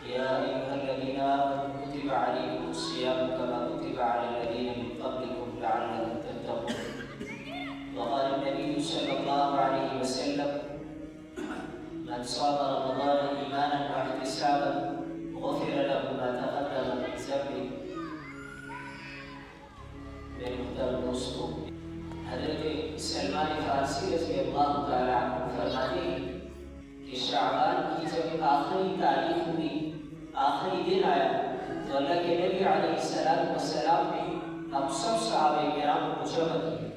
يا أيها الذين آمنوا كتب عليكم الصيام كما كتب على الذين من قبلكم لعلكم تتقون. وقال النبي صلى الله عليه وسلم: من صام رمضان إيمانا واحتسابا غفر له ما تقدم من ذنبه. میرے محترم دوستوں، حضرت سلمان فارسی رضی اللہ تعالیٰ عنہ فرماتے ہیں کہ شعبان کی جب آخری تاریخ ہوئی، آخری دن آیا، تو اللہ کے نبی علیہ السلام نے ہم سب صحابہ کرام کو جمع کیا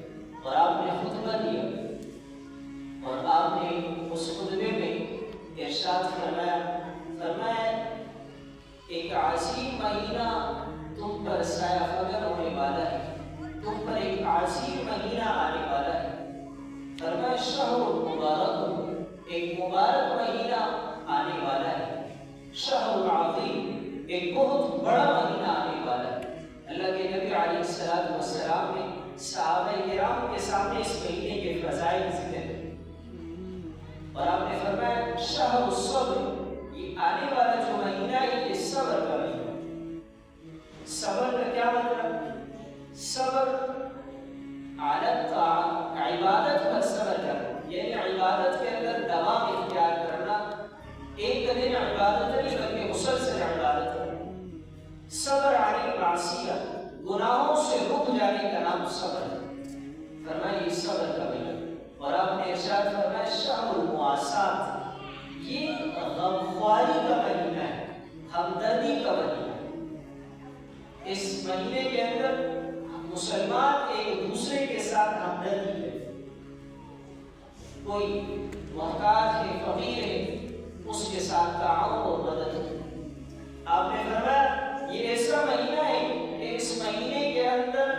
اور آپ نے خطبہ دیا، اور آپ نے اس خطبے میں ارشاد فرمایا ایک عظیم مہینہ تم پر سایہ فگن ہونے والا ہے، تم پر ایک عظیم مہینہ آنے والا ہے۔ فرمایا شہر مبارک، ایک مبارک مہینہ آنے والا ہے، شہر عظیم، ایک بہت بڑا مہینہ آنے والا ہے۔ اللہ کے نبی علیہ السلام نے صحابہ کرام کے سامنے اس مہینے کے فضائل ذکر کیے، اور آپ نے فرمایا شہر الصبر، یہ آنے والا جو مہینہ ہے یہ صبر کا مہینہ۔ صبر کا کیا مطلب؟ صبر علی الطاعات، عبادت پر صبر کرنا، یعنی عبادت کے اندر دوام اختیار کرنا، ایک دن عبادت نہیں بلکہ مسلسل عبادت کرنا۔ صبر علی المعصیہ، گناہوں سے رک جانے کا نام صبر ہے۔ فرمایا یہ صبر کا مہینہ، اور آپ نے ارشاد فرمایا شہر المواسات، یہ غمخواری کا مہینہ ہے، ہمدردی کا مہینہ ہے۔ اس مہینے کے اندر مسلمان ایک دوسرے کے ساتھ ہمدردی ہے، کوئی محتاج ہے، فقیر ہے، اس کے ساتھ تعاون اور مدد ہے۔ آپ نے فرمایا یہ ایسا مہینہ ہے کہ اس مہینے کے اندر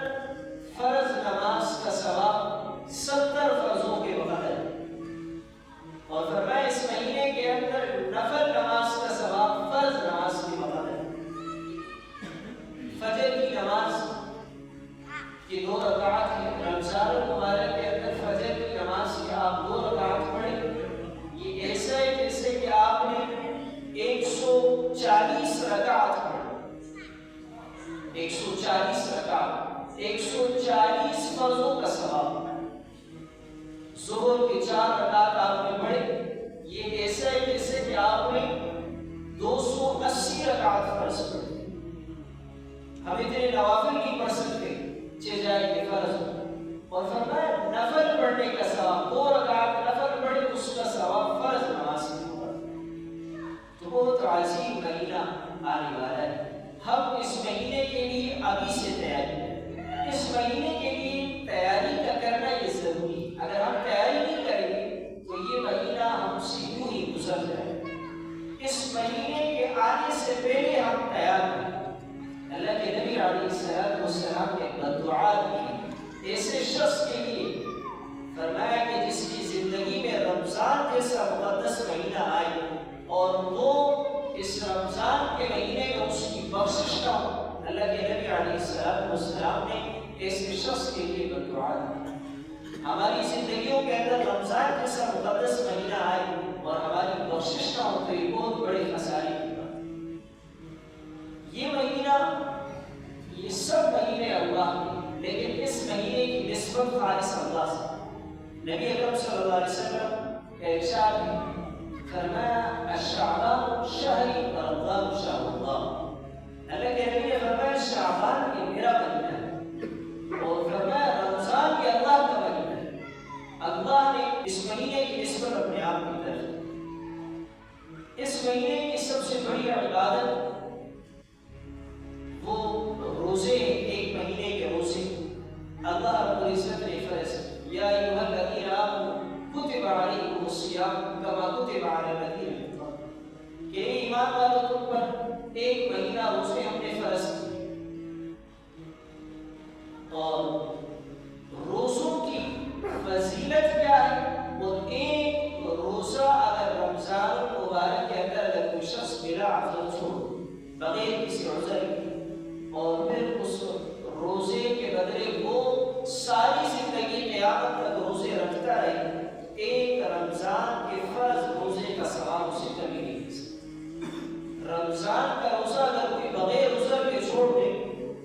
فرض نماز کا ثواب 70 فرضوں کے برابر ہے، اور فرمایا اس مہینے کے اندر نفل نماز کا ثواب فرض نماز کے برابر ہے۔ فجر کی نماز کی 2 رکعت ہے، رمضان المبارک کے اندر فجر کی نماز کی آپ 2 رکعت پڑھیں، یہ ایسا ہے جیسے کہ آپ نے 140 رکعت پڑھی، 140 رکعت، 140 فرضوں کا ثواب۔ ظہر کی 4 رکعت آپ نے پڑھی، یہ ایسا ہے جیسے کہ آپ نے 280 رکعت فرض پڑھی۔ ہم اتنے نوافل نہیں پڑھ سکتے، چہ جائے کہ فرض، اور فرمایا نفل پڑھنے کا ثواب، 2 رکعت نفل پڑھے اس کا ثواب فرض نماز سے ہوگا۔ تو بہت عظیم مہینہ آنے والا ہے، ہم اس مہینے کے لیے ابھی سے تیاری کریں۔ اس مہینے کے لیے تیاری کا کرنا یہ ضروری ہے، اگر ہم تیاری نہیں کریں گے تو یہ مہینہ ہم سے یوں ہی گزر جائے گا۔ اس مہینے کے آنے سے پہلے ہم تیار کریں۔ اللہ کے نبی علیہ السلام نے بددعا کی ایسے شخص کے لیے، فرمایا کہ جس کی زندگی میں رمضان جیسا مقدس مہینہ آئے اور وہ اس رمضان کے مہینے میں اس کی بخشش نہ ہو۔ اللہ کے نبی علیہ السلام نے ایسے شخص کے لیے بددعا کی۔ ہماری زندگیوں کے اندر رمضان جیسا مقدس مہینہ آئے اور ہماری بخشش نہ ہو تو یہ بہت بڑے خسارے کی بات۔ یہ مہینہ، یہ سب مہینے اللہ ہیں، لیکن اس مہینے کی نسبت خالص اللہ سے۔ نبی اکرم صلی اللہ علیہ وسلم کا ارشاد ہے، فرمایا الشعبان شہری ورمضان شہر اللہ۔ اللہ کے نبی نے فرمایا شعبان یہ میرا مہینہ ہے، اور فرمایا رمضان یہ اللہ کا مہینہ ہے۔ اللہ نے اس مہینے کی نسبت اپنے آپ کی طرف کی۔ اس مہینے کی سب سے بڑی عبادت وہ روزے ہیں، ایک مہینے کے روزے۔ اللہ رب العزت نے فرض یا ایھا الذین آمنوا کتب علیکم الصیام کما کتب علی الذین من قبلکم، کہ ایمان والو تم پر ایک مہینہ روزے ہم نے فرض کیے۔ اور روزوں کی فضیلت کیا ہے؟ اور ایک روزہ اگر رمضان المبارک کے اندر اگر کوئی شخص بلا عذر چھوڑ، بغیر کسی عذر کے، اور پھر اس روزے کے بدلے وہ ساری زندگی قیامت تک روزے رکھتا رہے، ایک رمضان کے فرض روزے کا ثواب اسے کبھی نہیں مل سکتا۔ رمضان کا روزہ اگر کوئی بغیر عذر کے چھوڑ دے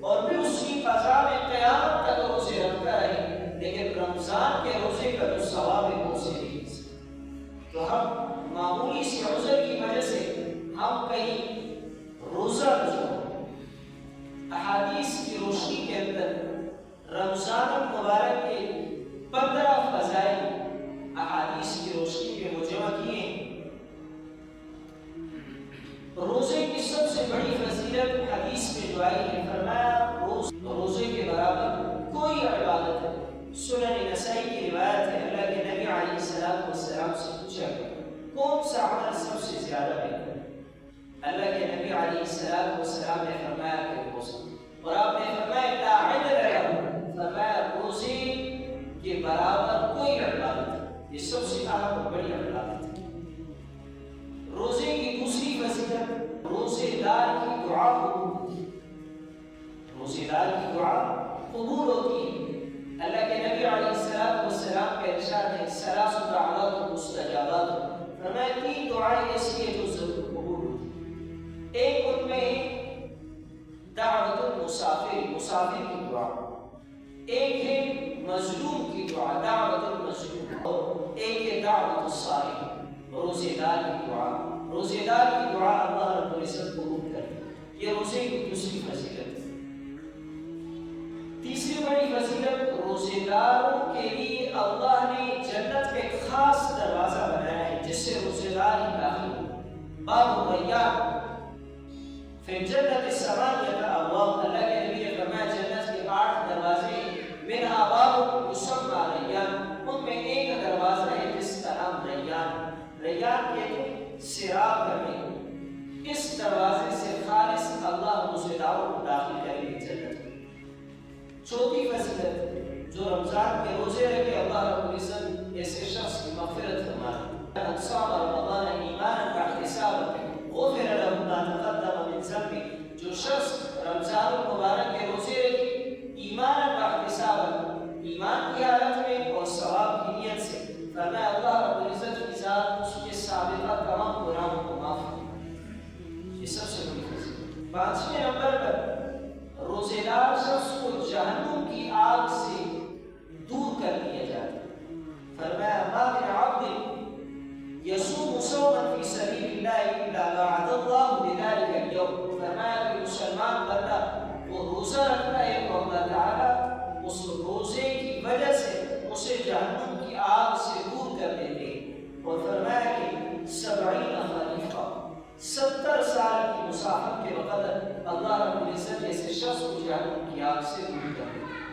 اور پھر اسی قضا میں قیامت تک روزے رکھتا رہے، لیکن رمضان کے روزے کا جو ثواب ہے وہ اسے نہیں مل سکتا۔ تو ہم معمولی سی عذر کی وجہ سے ہم کہیں روزہ چھوڑ، احادیث کی روشنی کے اندر رمضان المبارک کے 15 فضائل احادیث کی روشنی میں وہ جمع کیے ہیں۔ روزے کی سب سے بڑی فضیلت حدیث میں جو آئی ہے، فرمایا روزے کے برابر کوئی عبادت ہے۔ سنن نسائی کی روایت ہے، اللہ کے نبی علیہ السلام سے پوچھا گیا کون سا عمل سب سے زیادہ بہتر ہے؟ اللہ کے نبی علیہ السلام نے فرمایا کہ روزہ، اور آپ نے فرمایا لا عدل له، فرمایا روزے کے برابر کوئی عبادت ہے، یہ سب سے اہم اور بڑی عبادت ہے۔ روزے کی دوسری فضیلت، روزے دار کی دعا قبول ہوتی ہے، روزے دار کی دعا قبول ہوتی ہے۔ اللہ کے نبی علیہ السلام کا ارشاد ہے ثلاث دعوات مستجابات، فرمایا 3 دعائیں ایسی ہیں جو ضرور قبول ہوتی ہیں۔ ایک ان میں دعوت المسافر، مسافر کی دعا، ایک ہے مظلوم کی دعا دعوت المظلوم، اور ایک ہے دعوت الصائم، روزے دار کی دعا۔ روزے دار کی دعا اللہ رب العزت قبول کرے، یہ روزے کی دوسری فضیلت ہے۔ تیسری بڑی فضیلت، روزے داروں کے لیے اللہ نے جنت میں ایک خاص دروازہ بنایا ہے جس سے روزے دار ہی داخل ہو، باب الریان فی الجنت الثمانیۃ ابواب۔ اللہ کے نبی نے فرمایا جنت کے 8 دروازے، منہا باب یسمى ریان، ان میں ایک دروازہ ہے جس کا نام ریان۔ ریان کہتے ہیں سیراب کرنے کو، اس دروازے سے خالص اللہ روزے داروں کو داخل کریں گے جنت میں۔ چوتھی فضیلت، جو رمضان کے روزے رکھے اللہ رب العزت ایسے شخص کی مغفرت فرمائے، من صام رمضان ایمانا واحتسابا غفر له ما تقدم من ذنبه، جو شخص رمضان المبارک کے روزے رکھے ایمانا واحتسابا، ایمان کی حالت میں اور ثواب کی نیت سے، فرمایا اللہ رب العزت کی ذات اس کے سابقہ تمام گناہوں کو معاف کرے۔ یہ سب سے بڑی فضیلت۔ 5ویں نمبر پر روزے دار شخص کو جہنم کی آگ سے دور کر دیا جاتا ہے، فرمایا ما من عبد یصوم صوما فی سبیل اللہ الا باعد اللہ بذلک اليوم، فرمایا کہ مسلمان بندہ وہ روزہ رکھتا ہے تو اللہ تعالیٰ اس روزے کی وجہ سے اسے جہنم کی آگ سے دور کر دیتے ہیں، اور فرمایا کہ 70 خریفہ 70 سال کی مسافت کے وقت اللہ رب العزت ایسے شخص کو جہنم کی آگ سے دور کر دیتے ہیں۔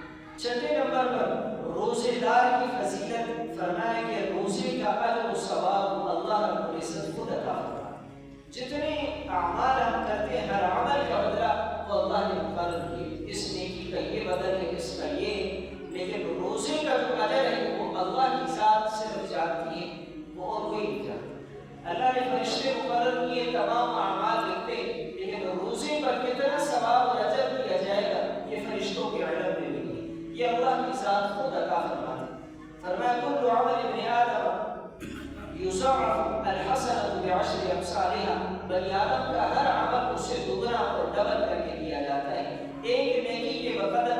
6 نمبر پر روزے دار کی فضیلت، فرمایا کہ روزے کا اجر و ثواب اللہ رب العزت خود عطا فرماتا ہے۔ جتنے اعمال ہم کرتے ہیں ہر عمل کا بدلہ وہ اللہ نے مقرر کیا، اس نیکی کا یہ بدل ہے، اس کا یہ، لیکن روزے کا جو اجر ہے وہ اللہ کی ذات صرف جانتی ہے، وہ اور کوئی نہیں جانتا۔ اللہ نے فرشتے مقرر کیے تمام اعمال لکھتے، لیکن روزے پر کتنا ثواب اور اجر دیا جائے گا یہ فرشتوں کے علم میں نہیں ہے، یہ اللہ کی ذات خود عطا فرماتی ہے۔ فرمایا کل عمل ابن آدم یضاعف الحسنۃ بعشر امثالها، بنی آدم کا ہر عمل اسے دگنا اور ڈبل کر کے دیا جاتا ہے، ایک نیکی کے بقدر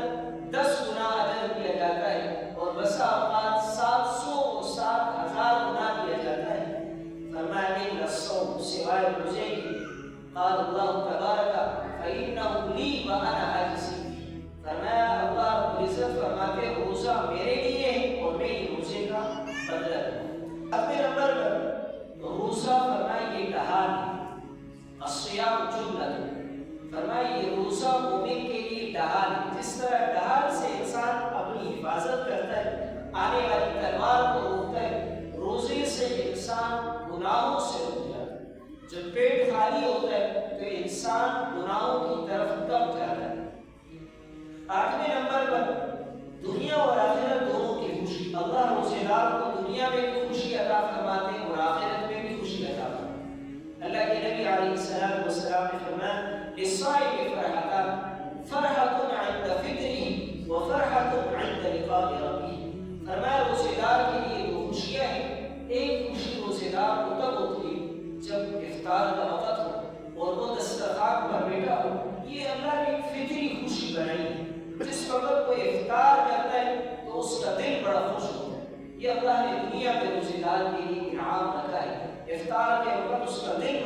10 گنا اجر دیا جاتا ہے، اور بسا اوقات 700 اور 7000 گنا دیا جاتا ہے۔ فرمایا الا الصوم، سوائے روزے کی، قال اللہ تبارک فإنه لی وأنا أجزی، فرمایا اللہ رب العزت فرماتے روزہ میرے لیے ہے اور میں یہ روزے کا بدلہ دوں۔ 8 نمبر پر روزہ فرمایا یہ ڈھال ہے، الصیام جنۃ، فرمایا یہ روزہ مومن کے لیے ڈھال ہے، جس طرح ڈھال سے انسان اپنی حفاظت کرتا ہے، آنے والی تلوار کو روکتا ہے، روزے سے انسان گناہوں سے رک جاتا ہے۔ جب پیٹ خالی ہوتا ہے تو انسان گناہوں کی طرف دب جاتا ہے۔ 8ویں نمبر پر دنیا اور آخرت دونوں کی خوشی، اللہ روزے دار کو دنیا میں بھی خوشی عطا فرماتے ہیں اور آخرت میں بھی خوشی عطا فرماتے ہیں۔ اللہ کے نبی علیہ السلام نے فرمایا للصائم فرحتان، فرحۃ عند فطرہ وفرحۃ عند لقاء ربہ، فرمایا روزے دار کے لیے 2 خوشیاں ہیں، ایک خوشی روزے دار کو تب ہوتی ہے جب افطار کا وقت ہو، اور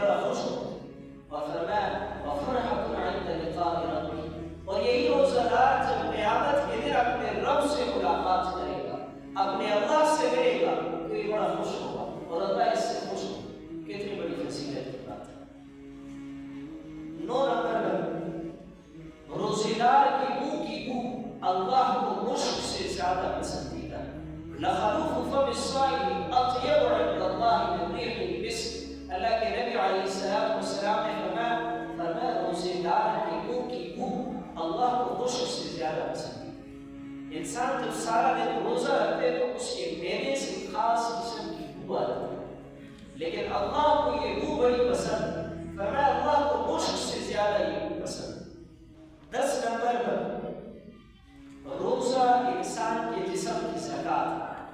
بڑا خوش ہوتا ہے. اور فرمایا وَفَرْحَةٌ عِنْدَ لِقَاءِ رَبِّهِ، اور یہی روزہ دار جب قیامت کے دن اپنے رب سے ملاقات کرے گا، اپنے اللہ سے ملے گا، تو یہ بڑا خوش ہوگا اور اللہ اس سے خوش ہوگا. کتنی بڑی فضیلت کی بات ہے. 9 نمبر پر روزے دار کی منہ کی بو اللہ کو مشک سے زیادہ پسندیدہ ہے. لَخَلُوفُ فَمِ الصَّائِمِ أَطْيَبُ عِنْدَ اللَّهِ مِنْ رِيحِ الْمِسْكِ. اللہ کے نبی علیہ السلام نے فرمایا روزے دار کی منہ کی بو اللہ کو مشک سے زیادہ پسند ہے. انسان جب سارا دن روزہ رکھتے تو اس کے معدے سے خاص قسم کی بو آتی ہے، لیکن اللہ کو یہ بو بڑی پسند ہے. فرمایا اللہ کو مشک سے زیادہ یہ بو پسند ہے. 10 نمبر پر روزہ انسان کے جسم کی زکات.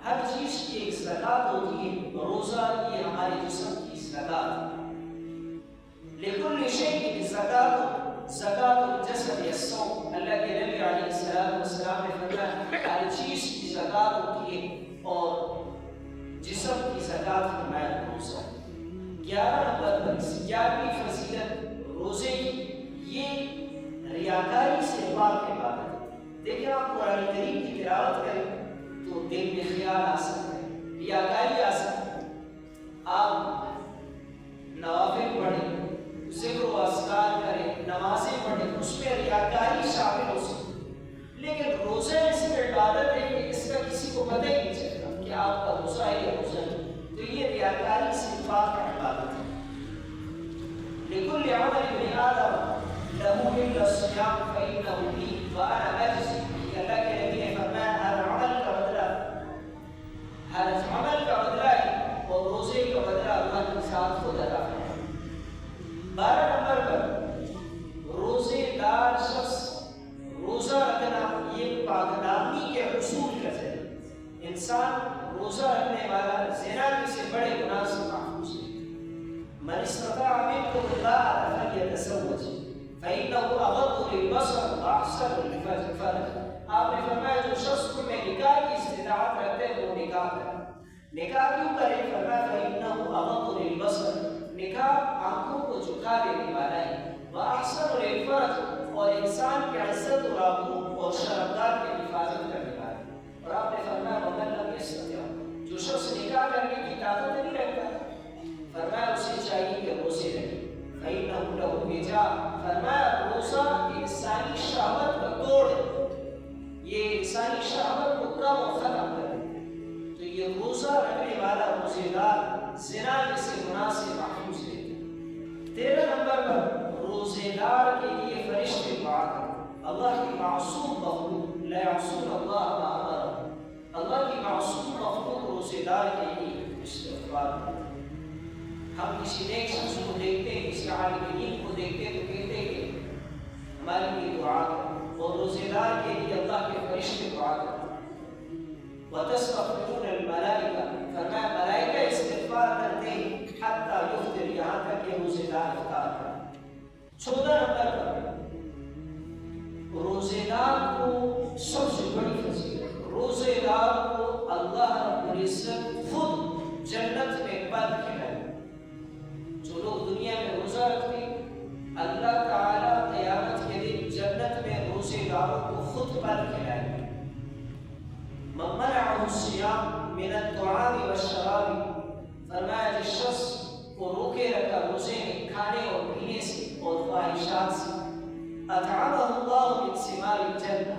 ہر چیز کی ایک زکات ہوتی ہے، روزہ یہ ہمارے جسم کی زکات ہے. لِكُلِّ شَيْءٍ زَكَاةٌ زَكَاةُ الْجَسَدِ الصَّوْمُ. اللہ کے نبی علیہ السلام نے فرمایا ہر چیز کی زکات ہوتی ہے اور جسم کی زکات فرمایا روزہ. 11 نمبر پر 11ویں فضیلت روزے کی یہ ریاکاری سے پاک عبادت. دیکھیں آپ قرآن کریم کی تلاوت کریں تو دل میں خیال آ سکتا ہے، ریاکاری آ سکتا ہے. آپ نوافل پڑھیں، ذکر و اذکار کریں، نمازیں پڑھیں، اس میں ریاکاری شامل ہو سکتی ہے. لیکن روزہ ایسی عبادت ہے کہ اس کا کسی کو پتہ ہی نہیں چلتا کہ آپ کا روزہ ہے یا روزہ ہے. تو یہ ریاکاری سے پاک عبادت ہے. لِكُلِّ عَمَلٍ ابْنِ آدَمَ لَهُ إِلَّا الصِّيَامُ فَإِنَّهُ لِي وَأَنَا أَجْزِي بِهِ. اللہ کے نبی نے فرمایا ہر عمل کا بدلہ ہے اور روزے کا بدلہ اللہ کے ساتھ خود ادا کرے. 12 نمبر پر روزے دار شخص روزہ رکھنا یہ پاکدامنی کے حصول کا ذریعہ. انسان روزہ رکھنے والا زنا سے بڑے گناہ سے محفوظ ہے. من استطاع منكم الباءة فليتزوج فإنه أغض للبصر وأحسن للفرج. آپ نے فرمایا جو شخص کو میں نکاح کی استطاعت رکھتے ہیں وہ نکاح کرے. نکاح کیوں کرے؟ فرمایا فإنه أغض للبصر، نکاح آنکھوں کو جھکا دینے والا ہے. وأحسن للفرج، اور انسان کی عزت و آبرو اور شرمگاہ کی حفاظت کرنے والا ہے. اور آپ نے فرمایا ومن لم يستطع، جو شخص نکاح کرنے کی طاقت نہیں رکھتا فرمایا اسے چاہیے کہ روزے رکھے. فإنه له وجاء، فرمایا روزہ انسانی شہوت کا توڑ ہے، یہ انسانی شہوت کو کم و ختم کرے. تو یہ روزہ رکھنے والا روزے دار زنا جیسے گناہ سے محفوظ ہے. 13 نمبر پر روزے دار کے لیے فرشتے دعا کرتے. اللہ کی معصوم مخلوق لا يعصون اللہ ما امرهم، اللہ کی معصوم مخلوق روزے دار کے لیے استغفار کرتے. ہم کسی نیک شخص کو دیکھتے ہیں، کسی عالم دین کو دیکھتے ہیں تو کہتے ہیں کہ ہمارے لیے دعا کریں، اور روزے دار کے لیے اللہ کے فرشتے دعا کرتے. وَتَسْتَغْفِرُونَ الْمَلَائِكَةَ، فرمایا ملائکہ استغفار کرتے ہیں حتیٰ یفطر، یہاں تک کہ روزے دار افطار کرے. 14 نمبر پر روزے دار کو سب سے بڑی فضیلت، روزے دار کو اللہ رب العزت خود جنت میں پل کھلائے. جو لوگ دنیا میں روزہ رکھتے ہیں اللہ تعالیٰ قیامت کے دن جنت میں روزے داروں کو خود پل کھلائے. من منعه الصيام من الطعام والشراب، فرمایا جس شخص کو روکے رکھا روزے میں کھانے اور پینے سے اور خواہشات سے، اطعمه الله من ثمار الجنة،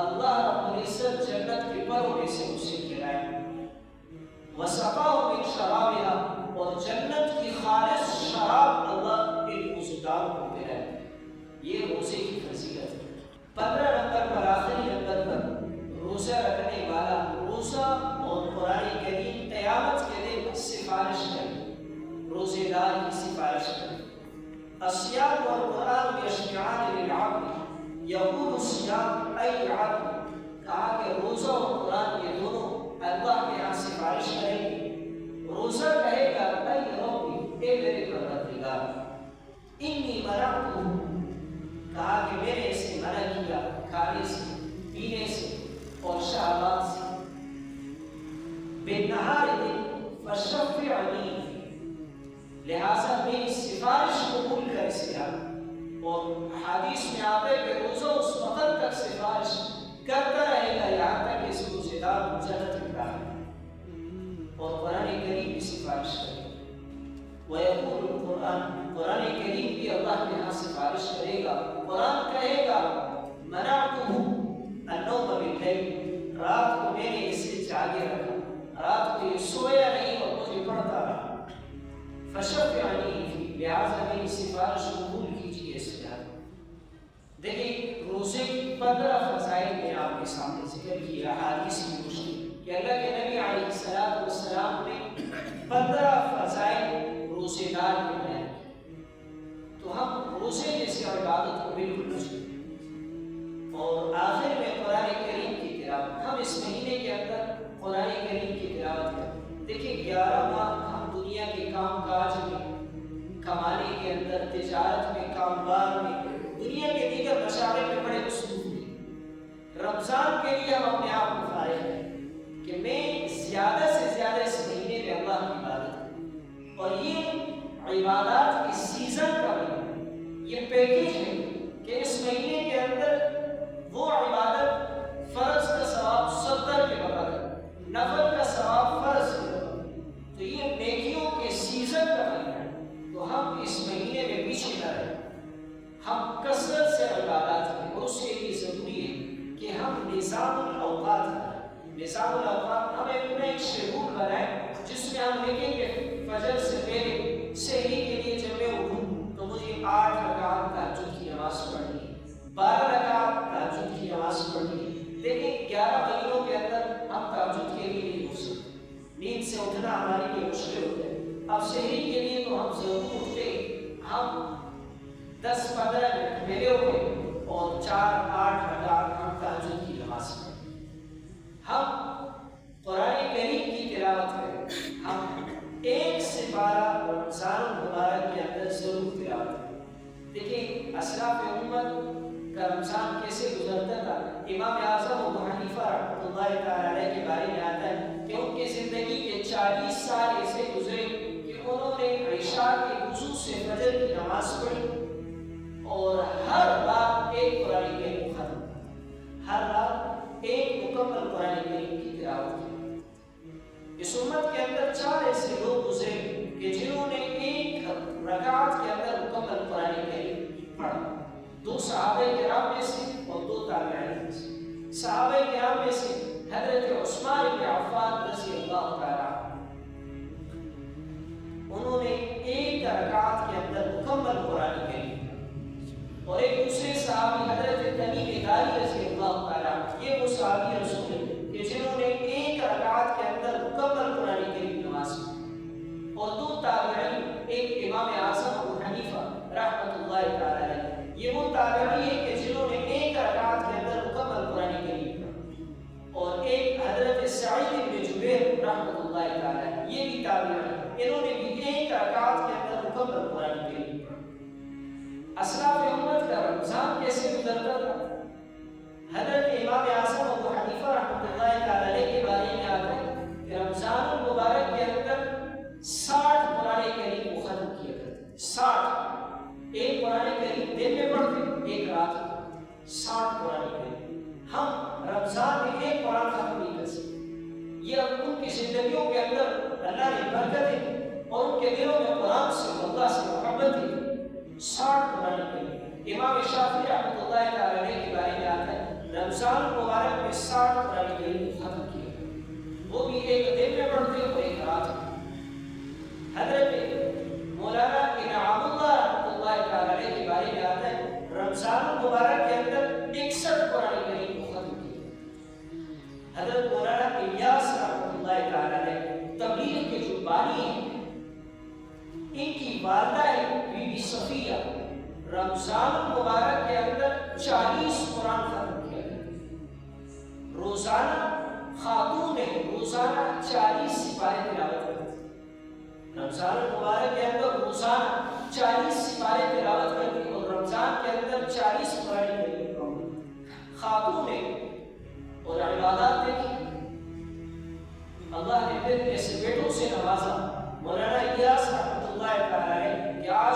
اللہ رب العزت جنت کے پروں میں سے اسے کھلائے. وسقاه من شرابها، اور جنت کی خالص شراب اللہ ان روزداروں کو پلائے. یہ روزے کی فضیلت ہے. 15 نمبر پر آخری نمبر پر روزہ رکھنے والا روزہ اور قرآن کریم قیامت کے دن سفارش کرے، روزے دار کی سفارش کرے. الصیام والقرآن یشفعان للعبد، یقول الصیام ای عبد، کہا کہ روزہ اور قرآن یہ دونوں اللہ کے یہاں سفارش کریں گے. روزہ کہے گا اے ربی، اے میرے پروردگار، انی منعتہ، کہا کہ میں نے اسے منع کیا کھانے سے، پینے سے اور شہوات سے. بالنہار دن فشفعنی، لہذا میری سفارش قبول کر اس لیے، اور حدیث میں آتا ہے کہ روزہ اس وقت تک سفارش کرتا رہے گا یہاں تک کہ اس روزے دار جنت میں داخل ہو، اور قرآن کریم بھی سفارش کرے گا۔ وَيَقُولُ الْقُرْآنُ، قرآن کریم بھی اللہ کے ہاں سفارش کرے گا۔ قرآن کہے گا مَنَعْتُهُ النَّوْمَ بِاللَّيْلِ، رات کو میں نے اسے جاگے رکھا، رات کو یہ سویا نہیں اور مجھے پڑھتا رہا۔ فَشَفِّعْنِي فِيهِ، لہٰذا میری سفارش قبول کیجیے اس لحاظ۔ دیکھیں روزے کی 15 فضائل میں آپ کے سامنے ذکر کیا حدیث میں مشکل کہ اللہ کے نبی علیہ السلام نے 15 فضائل روزے دار کے بیان کیے، تو ہم روزے جیسی عبادت کو بالکل نہ چھوڑیں۔ اور آخر میں قرآن کریم کی تلاوت، ہم اس مہینے کے اندر قرآن کریم کی تلاوت کریں۔ دیکھیں 11 ماہ ہم دنیا کے کام کاج میں، کمانے کے اندر، تجارت میں، کاروبار میں، دنیا کے دیگر مشاغل میں بڑے مصروف ہیں۔ رمضان کے لیے ہم اپنے آپ کو فارغ کریں کہ میں زیادہ سے زیادہ اس مہینے میں اللہ کی عبادت کروں، اور یہ عبادات کی سیزن کا بھی یہ پیکیج ہے کہ اس مہینے کے اندر وہ عبادت فرض کا ثواب 70 کے برابر، نفل کا ثواب فرض کے برابر، تو یہ نیکیوں کے سیزن کا مہینہ ہے۔ تو ہم اس مہینے میں پیچھے نہ رہیں، ہم کثرت سے عبادات کریں، اور اس کے لیے ضروری ہے کہ ہم نظام الاوقات کریں۔ نظام الاوقات ہم اپنا ایک شیڈول بنائیں جس میں ہم دیکھیں کہ فجر سے پہلے سحری کے لیے جب میں اٹھوں تو مجھے 8 رکعت تہجد کی نماز پڑھنی ہے، 12 رکعت تہجد کی نماز پڑھنی ہے۔ دیکھیں 11 مہینوں کے اندر ہم تہجد کے لیے نہیں اٹھ سکتے، نیند سے اٹھنا ہمارے لیے مشکل ہوتا ہے۔ اب سحری کے لیے تو ہم ضرور اٹھتے، ہم 10-15 منٹ پہلے اٹھے اور 4-8 رکعت ہم تہجد کی نماز پڑھیں۔ ہم قرآن کریم کی تلاوت کریں، ہم 1 سے 12 رمضان المبارک کے اندر ضرور تلاوت کریں۔ دیکھیں اسلاف امت کا رمضان کیسے گزرتا تھا۔ امام اعظم ابو حنیفہ رحمۃ اللہ تعالی علیہ کے بارے میں آتا ہے کہ ان کی زندگی کے 40 سال ایسے گزرے کہ انہوں نے عشاء کے وضو سے فجر کی نماز پڑھی، اور ہر رات ایک قرآن کریم ختم، ہر رات ایک مکمل قرآن کریم کی تلاوت کی۔ اس امت کے اندر 4 ایسے لوگ گزرے کہ جنہوں نے ایک رکعت کے اندر مکمل قرآن کریم پڑھا، 2 صحابہ کرام میں سے اور 2 تابعین میں سے۔ صحابہ کرام میں سے حضرت عثمان بن عفان رضی اللہ تعالیٰ عنہ، انہوں نے ایک رکعت کے اندر مکمل قرآن کریم، اور ایک دوسرے صحابی حضرت تمیم داری رضی اللہ تعالیٰ عنہ، یہ وہ صحابی رسول ہیں کہ جنہوں نے ایک رکعت کے اندر مکمل قرآن کریم نماز پڑھی، اور 2 تابعین، ایک امام اعظم ابو حنیفہ رحمۃ اللہ تعالیٰ علیہ، یہ وہ تابعی ہیں کہ جنہوں نے ایک رکعت کے اندر مکمل قرآن کریم پڑھا، اور ایک حضرت سعید بن جبیر رحمۃ اللہ تعالیٰ علیہ، یہ بھی تابعی، انہوں نے بھی ایک رکعت کے اندر مکمل قرآن کریم پڑھا۔ اسلاف امت کا رمضان کیسے گزرتا تھا؟ حضرت امام اعظم ابو حنیفہ رحمۃ اللہ تعالیٰ علیہ کے بارے میں آتا ہے کہ رمضان المبارک کے اندر 60 قرآن کریم کو ختم کیا کرتے، 60، ایک قرآن کریم دن میں پڑھتے، ایک رات میں، 60 قرآن کریم۔ ہم رمضان میں ایک قرآن ختم نہیں کر سکتے، یہ ان کی زندگیوں کے اندر اللہ نے برکتیں اور ان کے دلوں میں قرآن سے، اللہ سے محبت ہے۔ 60 قرآن کریم۔ امام شافعی رحمۃ اللہ تعالیٰ علیہ کے بارے میں آتا ہے رمضان مبارک میں 60 قرآن کریم ختم کیا، وہ بھی ایک دن میں پڑھتے اور ایک رات میں۔ حضرت مولانا انعام اللہ رحمۃ اللہ تعالیٰ علیہ کے بارے میں آتا ہے رمضان المبارک کے اندر 61 قرآن کریم کو ختم کیا۔ حضرت مولانا الیاس رحمۃ اللہ تعالیٰ علیہ تبلیغ کے جو بانی ہیں، ان کی والدہ ہے بی بی صفیہ، رمضان المبارک کے اندر 40 قرآن ختم کیا گیا۔ روزانہ خاتون ہے، روزانہ 40 سپارے تلاوت کرتی، رمضان المبارک کے اندر روزانہ 40 سپارے تلاوت کرتی، اور رمضان کے اندر 40 قرآن کریم خاتون ہے۔ اور عبادات دیکھی، اللہ نے پھر ایسے بیٹوں سے نوازا۔ مولانا الیاس رحمۃ اللہ تعالیٰ علیہ کہ آج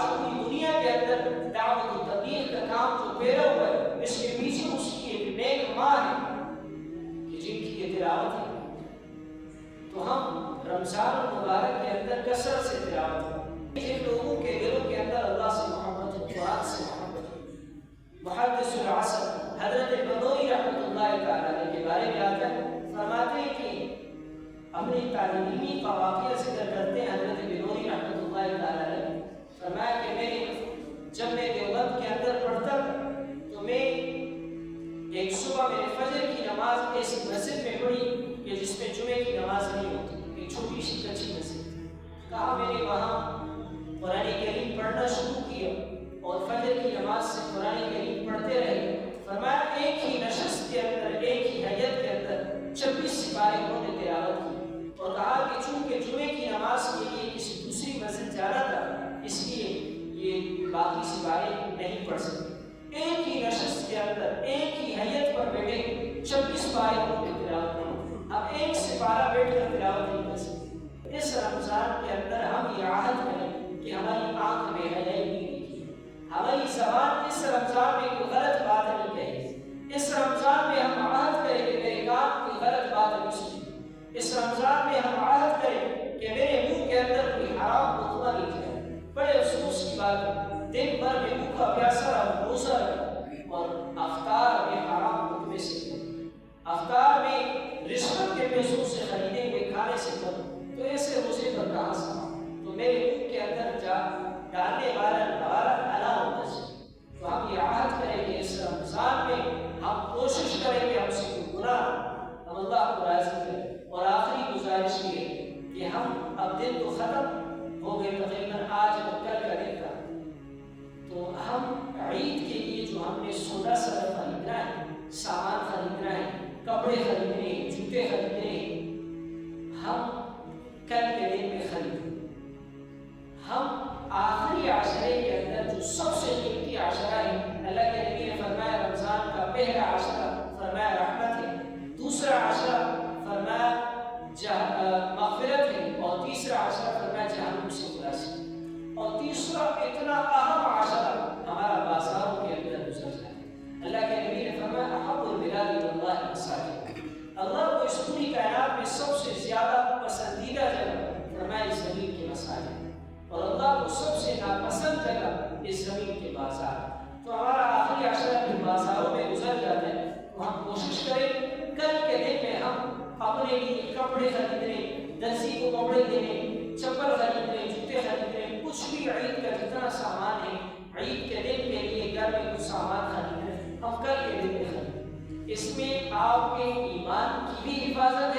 بارے میں آتا ہے، فرماتے ہیں کہ اپنی تعلیمی کا واقعہ ذکر کرتے ہیں حضرت بنوری رحمۃ اللہ تعالیٰ علیہ، فرمایا کہ جب میں دیوبند کے اندر پڑھتا تھا تو میں ایک صبح میں نے فجر کی نماز ایسی مسجد میں پڑھی کہ جس میں جمعے کی نماز نہیں ہوتی، ایک چھوٹی سی کچی مسجد تھی۔ کہا میں نے وہاں قرآن کریم پڑھنا شروع کیا اور فجر کی نماز سے قرآن کریم پڑھتے رہے۔ فرمایا ایک ہی نشست کے اندر، ایک ہی حیت کے اندر 26 سپارے انہوں نے تلاوت کی، اور کہا کہ چونکہ جمعے کی نماز کے لیے کسی دوسری مسجد جانا تھا اس لیے یہ باقی سپارے نہیں پڑھ سکتے۔ ایک ہی نشست کے اندر ایک ہی حیت پر بیٹھے 26 پارے انہوں نے تلاوت کی۔ اب ایک سپارہ بیٹھ کر تلاوت نہیں کر سکتے۔ اس رمضان کے اندر ہم یہ عہد کریں کہ ہماری آنکھ میں حیائی نہیں رکھی، ہماری زبان اس رمضان میں کوئی غلط بات نہیں کہی، اس رمضان میں ہم عہد کریں کہ میرے کان کوئی غلط بات نہیں سنی، اس رمضان میں ہم عہد کریں کہ میرے منہ کے اندر کوئی حرام لقمہ نہیں جائے۔ بڑے افسوس کی بات ہے، دن بھر میں بھوکا پیاسا رہا، روزہ رہا اور افطار میں حرام لقمے سے کھاؤ، افطار میں رشوت کے پیسوں سے خریدے ہوئے کھانے سے کھاؤ، تو ایسے روزے پر کہاں سما؟ تو میرے منہ کے اندر جا ڈالنے والا نوارا انا ہوتا ہے۔ تو ہم یہ عہد کریں کہ اس رمضان میں ہم کوشش کریں کہ ہم سے کوئی گناہ ہم اللہ کو راضی کریں۔ اور آخری گزارش یہ ہے کہ ہم اب دن تو ختم ہو گئے، تقریباً آج اور کل کا دن تھا، تو ہم عید کے لیے جو ہم نے سودا سر خریدنا ہے، سامان خریدنا ہے، کپڑے خریدنے ہیں، جوتے خریدنے ہیں، ہم کل کے دن میں خریدیں۔ ہم آخری عشرے کے اندر جو سب سے قیمتی عشرہ ہے، اللہ کے نبی نے فرمایا رمضان کا پہلا عشرہ فرمایا رحمت ہے، دوسرا عشرہ فرمایا مغفرت ہے، اور تیسرا عشرہ فرمایا جہنم سے خلاصی، اور تیسرا اتنا اہم عشرہ ہمارا بازاروں کے اندر گزر جائے۔ اللہ کے نبی نے فرمایا احب البلاد الی اللہ مساجد، اللہ کو اس پوری کائنات میں سب سے زیادہ پسندیدہ جگہ فرمایا اس زمین کے مساجد، اور اللہ کو سب سے ناپسند جگہ اس زمین کے بازار۔ تو ہمارا آخری عشرہ بھی بازاروں میں گزر جاتا ہے، تو ہم کوشش کریں کل کے دن میں ہم اپنے لیے کپڑے خریدنے، درزی کو کپڑے دینے، چپل خریدنے، جوتے خریدنے، کچھ بھی عید کا جتنا سامان ہے عید کے دن کے لیے گھر میں کچھ سامان خریدنے، ہم کل کے دن میں خریدیں۔ اس میں آپ کے ایمان کی بھی حفاظت